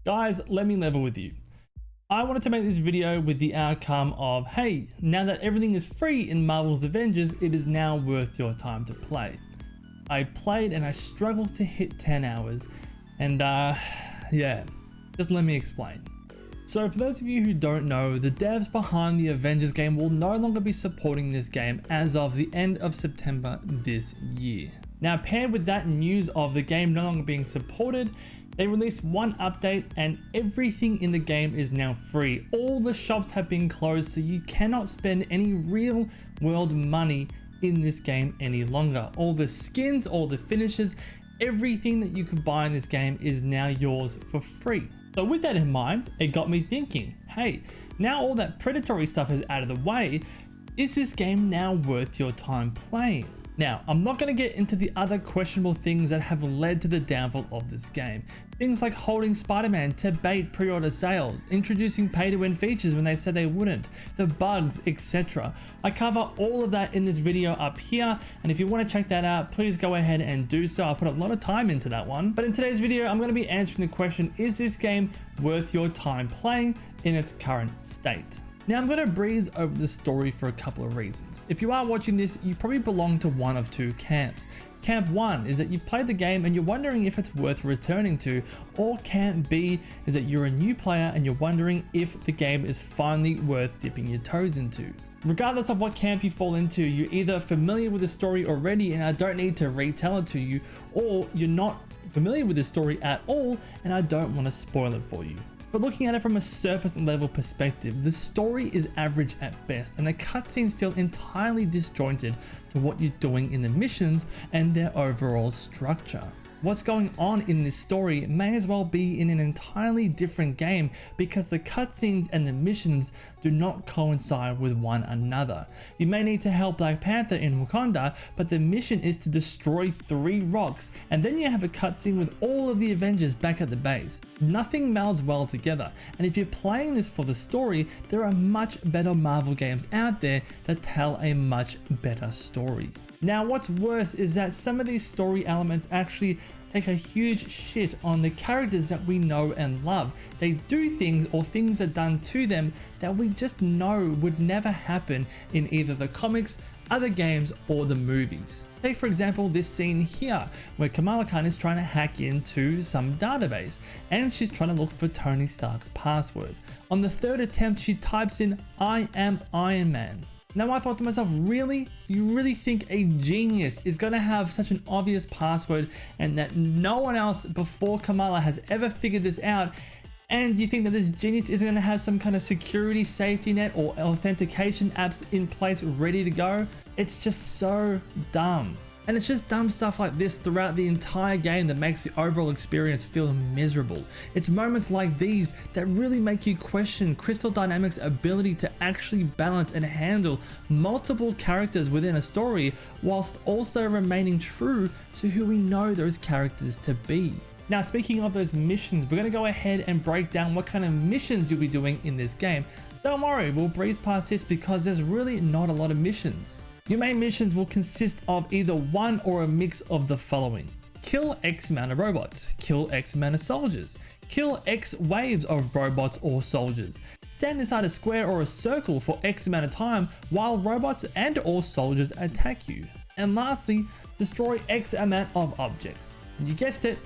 Guys, let me level with you. I wanted to make this video with the outcome of, hey, now that everything is free in Marvel's Avengers, it is now worth your time to play. I played and I struggled to hit 10 hours and yeah, just let me explain. So for those of you who don't know, the devs behind the Avengers game will no longer be supporting this game as of the end of September this year. Now paired with that news of the game no longer being supported, they released one update and everything in the game is now free. All the shops have been closed, so you cannot spend any real world money in this game any longer. All the skins, all the finishes, everything that you could buy in this game is now yours for free. So with that in mind, it got me thinking, hey, now all that predatory stuff is out of the way, is this game now worth your time playing? Now, I'm not going to get into the other questionable things that have led to the downfall of this game. Things like holding Spider-Man to bait pre-order sales, introducing pay-to-win features when they said they wouldn't, the bugs, etc. I cover all of that in this video up here, and if you want to check that out, please go ahead and do so. I put a lot of time into that one. But in today's video, I'm going to be answering the question, is this game worth your time playing in its current state? Now I'm going to breeze over the story for a couple of reasons. If you are watching this, you probably belong to one of two camps. Camp 1 is that you've played the game and you're wondering if it's worth returning to, or Camp B is that you're a new player and you're wondering if the game is finally worth dipping your toes into. Regardless of what camp you fall into, you're either familiar with the story already and I don't need to retell it to you, or you're not familiar with the story at all and I don't want to spoil it for you. But looking at it from a surface level perspective, the story is average at best and the cutscenes feel entirely disjointed to what you're doing in the missions and their overall structure. What's going on in this story may as well be in an entirely different game because the cutscenes and the missions do not coincide with one another. You may need to help Black Panther in Wakanda, but the mission is to destroy 3 rocks, and then you have a cutscene with all of the Avengers back at the base. Nothing melds well together, and if you're playing this for the story, there are much better Marvel games out there that tell a much better story. Now what's worse is that some of these story elements actually take a huge shit on the characters that we know and love. They do things or things are done to them that we just know would never happen in either the comics, other games, or the movies. Take for example this scene here where Kamala Khan is trying to hack into some database and she's trying to look for Tony Stark's password. On the 3rd attempt she types in "I am Iron Man." Now I thought to myself, really? You really think a genius is going to have such an obvious password and that no one else before Kamala has ever figured this out? And you think that this genius is going to have some kind of security safety net or authentication apps in place ready to go? It's just so dumb. And it's just dumb stuff like this throughout the entire game that makes the overall experience feel miserable. It's moments like these that really make you question Crystal Dynamics' ability to actually balance and handle multiple characters within a story whilst also remaining true to who we know those characters to be. Now speaking of those missions, we're going to go ahead and break down what kind of missions you'll be doing in this game. Don't worry, we'll breeze past this because there's really not a lot of missions. Your main missions will consist of either one or a mix of the following. Kill X amount of robots, kill X amount of soldiers, kill X waves of robots or soldiers, stand inside a square or a circle for X amount of time while robots and or soldiers attack you. And lastly, destroy X amount of objects. You guessed it,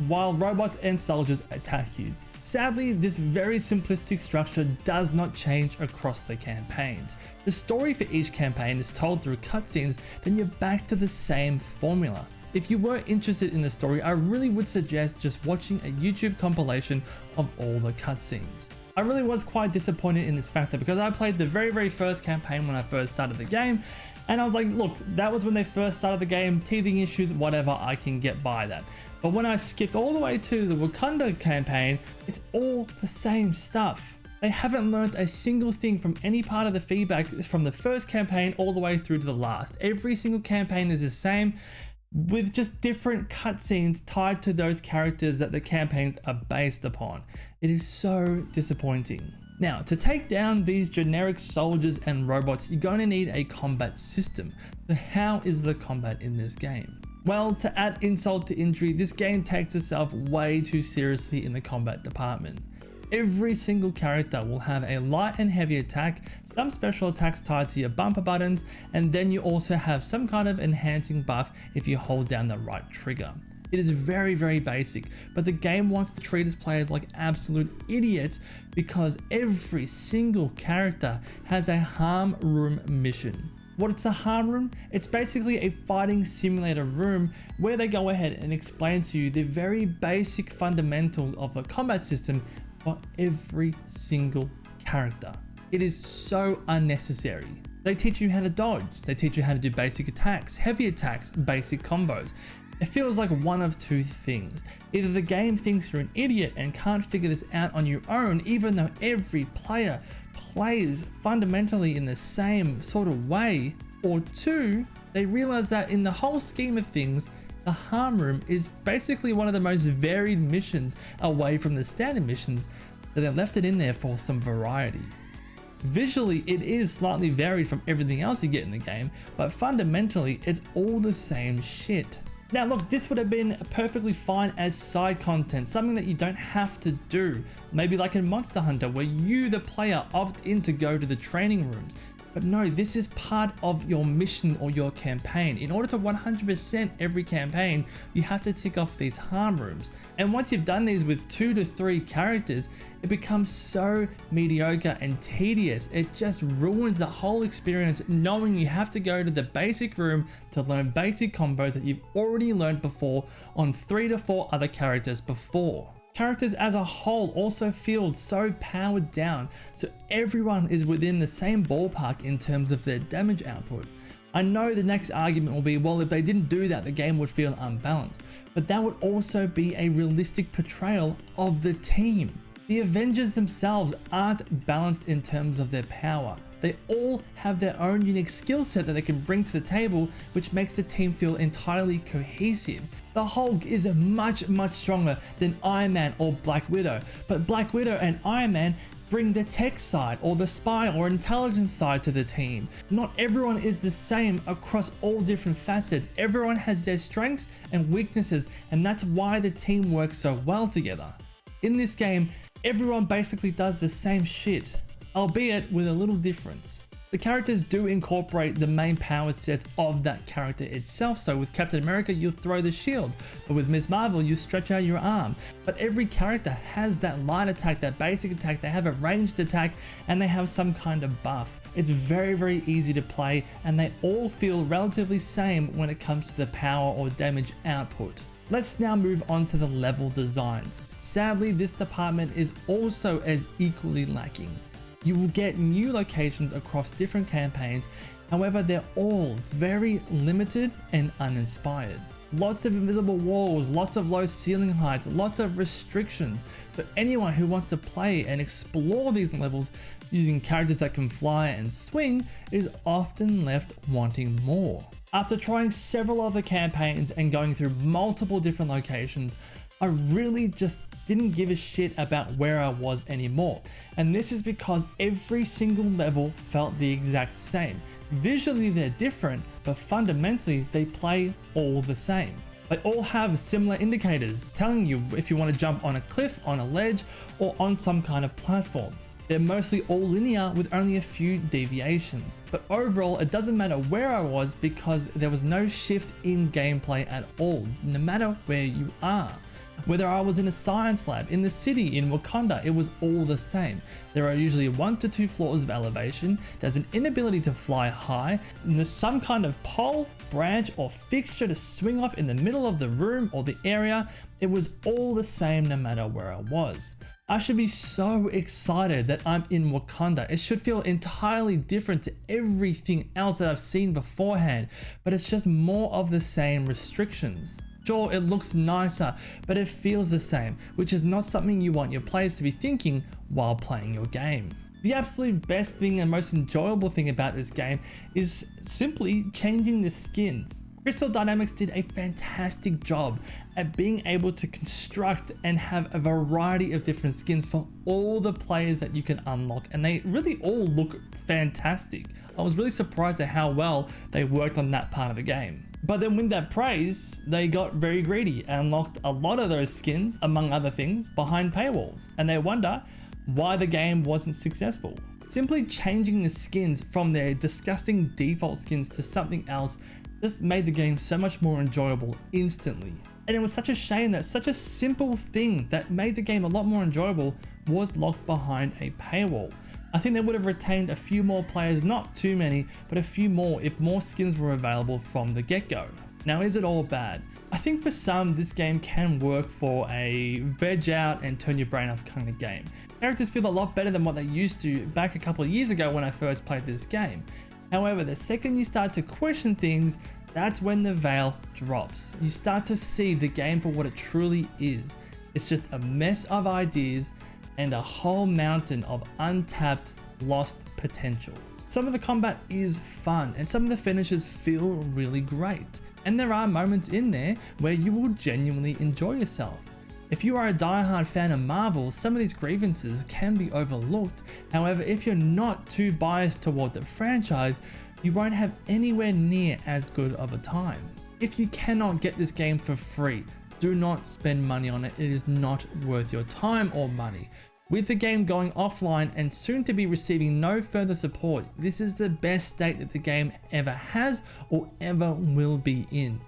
while robots and soldiers attack you. Sadly, this very simplistic structure does not change across the campaigns. The story for each campaign is told through cutscenes, then you're back to the same formula. If you were interested in the story, I really would suggest just watching a YouTube compilation of all the cutscenes. I really was quite disappointed in this factor because I played the very first campaign when I first started the game, and I was like, look, that was when they first started the game, teething issues, whatever, I can get by that. But when I skipped all the way to the Wakanda campaign, it's all the same stuff. They haven't learned a single thing from any part of the feedback from the first campaign all the way through to the last. Every single campaign is the same, with just different cutscenes tied to those characters that the campaigns are based upon. It is so disappointing. Now, to take down these generic soldiers and robots, you're going to need a combat system. So how is the combat in this game? Well, to add insult to injury, this game takes itself way too seriously in the combat department. Every single character will have a light and heavy attack, some special attacks tied to your bumper buttons, and then you also have some kind of enhancing buff if you hold down the right trigger. It is very basic, but the game wants to treat its players like absolute idiots because every single character has a harm room mission. What's a harm room? It's basically a fighting simulator room where they go ahead and explain to you the very basic fundamentals of the combat system for every single character. It is so unnecessary. They teach you how to dodge, they teach you how to do basic attacks, heavy attacks, basic combos. It feels like one of two things. Either the game thinks you're an idiot and can't figure this out on your own, even though every player plays fundamentally in the same sort of way, or two, they realize that in the whole scheme of things, the harm room is basically one of the most varied missions away from the standard missions, that they left it in there for some variety. Visually, it is slightly varied from everything else you get in the game, but fundamentally, it's all the same shit. Now look, this would have been perfectly fine as side content, something that you don't have to do. Maybe like in Monster Hunter, where you, the player, opt in to go to the training rooms. But no, this is part of your mission or your campaign. In order to 100% every campaign, you have to tick off these harm rooms. And once you've done these with 2 to 3 characters, it becomes so mediocre and tedious. It just ruins the whole experience knowing you have to go to the basic room to learn basic combos that you've already learned before on 3 to 4 other characters before. Characters as a whole also feel so powered down, so everyone is within the same ballpark in terms of their damage output. I know the next argument will be, well, if they didn't do that, the game would feel unbalanced, but that would also be a realistic portrayal of the team. The Avengers themselves aren't balanced in terms of their power. They all have their own unique skill set that they can bring to the table, which makes the team feel entirely cohesive. The Hulk is much stronger than Iron Man or Black Widow, but Black Widow and Iron Man bring the tech side or the spy or intelligence side to the team. Not everyone is the same across all different facets. Everyone has their strengths and weaknesses, and that's why the team works so well together. In this game, everyone basically does the same shit, albeit with a little difference. The characters do incorporate the main power sets of that character itself, so with Captain America you throw the shield, but with Ms. Marvel you stretch out your arm. But every character has that light attack, that basic attack, they have a ranged attack, and they have some kind of buff. It's very easy to play, and they all feel relatively same when it comes to the power or damage output. Let's now move on to the level designs. Sadly, this department is also as equally lacking. You will get new locations across different campaigns, however they're all very limited and uninspired. Lots of invisible walls, lots of low ceiling heights, lots of restrictions, so anyone who wants to play and explore these levels using characters that can fly and swing is often left wanting more. After trying several other campaigns and going through multiple different locations, I really just didn't give a shit about where I was anymore. And this is because every single level felt the exact same. Visually they're different, but fundamentally they play all the same. They all have similar indicators telling you if you want to jump on a cliff, on a ledge, or on some kind of platform. They're mostly all linear with only a few deviations. But overall, it doesn't matter where I was because there was no shift in gameplay at all, no matter where you are. Whether I was in a science lab, in the city, in Wakanda, it was all the same. There are usually 1 to 2 floors of elevation, there's an inability to fly high, and there's some kind of pole, branch, or fixture to swing off in the middle of the room or the area. It was all the same no matter where I was. I should be so excited that I'm in Wakanda. It should feel entirely different to everything else that I've seen beforehand, but it's just more of the same restrictions. Sure, it looks nicer, but it feels the same, which is not something you want your players to be thinking while playing your game. The absolute best thing and most enjoyable thing about this game is simply changing the skins. Crystal Dynamics did a fantastic job at being able to construct and have a variety of different skins for all the players that you can unlock, and they really all look fantastic. I was really surprised at how well they worked on that part of the game. But then with that praise, they got very greedy and unlocked a lot of those skins, among other things, behind paywalls, and they wonder why the game wasn't successful. Simply changing the skins from their disgusting default skins to something else just made the game so much more enjoyable instantly. And it was such a shame that such a simple thing that made the game a lot more enjoyable was locked behind a paywall. I think they would have retained a few more players, not too many, but a few more if more skins were available from the get-go. Now, is it all bad? I think for some, this game can work for a veg out and turn your brain off kind of game. Characters feel a lot better than what they used to back a couple of years ago when I first played this game. However, the second you start to question things, that's when the veil drops. You start to see the game for what it truly is. It's just a mess of ideas and a whole mountain of untapped, lost potential. Some of the combat is fun and some of the finishes feel really great. And there are moments in there where you will genuinely enjoy yourself. If you are a diehard fan of Marvel, some of these grievances can be overlooked. However, if you're not too biased toward the franchise, you won't have anywhere near as good of a time. If you cannot get this game for free, do not spend money on it. It is not worth your time or money. With the game going offline and soon to be receiving no further support, this is the best state that the game ever has or ever will be in.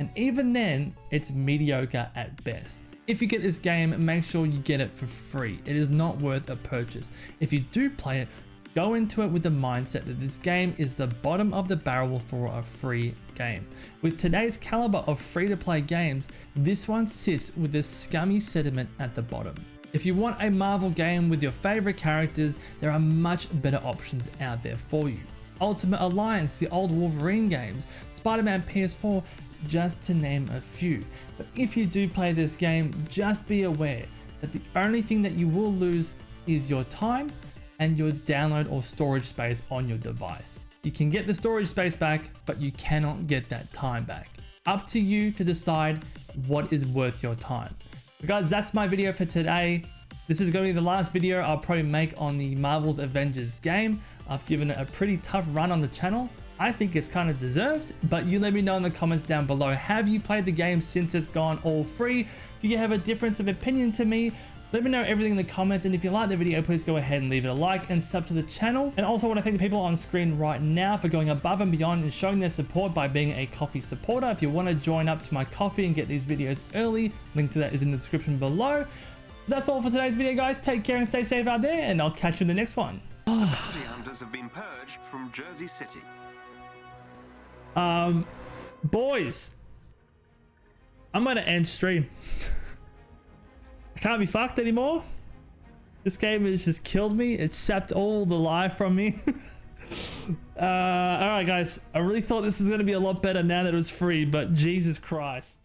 And even then, it's mediocre at best. If you get this game, make sure you get it for free. It is not worth a purchase. If you do play it, go into it with the mindset that this game is the bottom of the barrel for a free game. With today's caliber of free-to-play games, this one sits with this scummy sediment at the bottom. If you want a Marvel game with your favorite characters, there are much better options out there for you. Ultimate Alliance, the old Wolverine games, Spider-Man PS4, just to name a few. But if you do play this game, just be aware that the only thing that you will lose is your time and your download or storage space on your device. You can get the storage space back, but you cannot get that time back. Up to you to decide what is worth your time. But guys, that's my video for today. This is going to be the last video I'll probably make on the Marvel's Avengers game. I've given it a pretty tough run on the channel. I think it's kind of deserved, but you let me know in the comments down below. Have you played the game since it's gone all free? Do you have a difference of opinion to me? Let me know everything in the comments, and if you like the video, please go ahead and leave it a like and sub to the channel. And also want to thank the people on screen right now for going above and beyond and showing their support by being a coffee supporter. If you want to join up to my coffee and get these videos early, link to that is in the description below. That's all for today's video, guys. Take care and stay safe out there, and I'll catch you in the next one. Bounty hunters have been purged from Jersey City. Boys, I'm gonna end stream. I can't be fucked anymore. This game has just killed me. It sapped all the life from me. All right, guys. I really thought this was gonna be a lot better now that it was free, but Jesus Christ.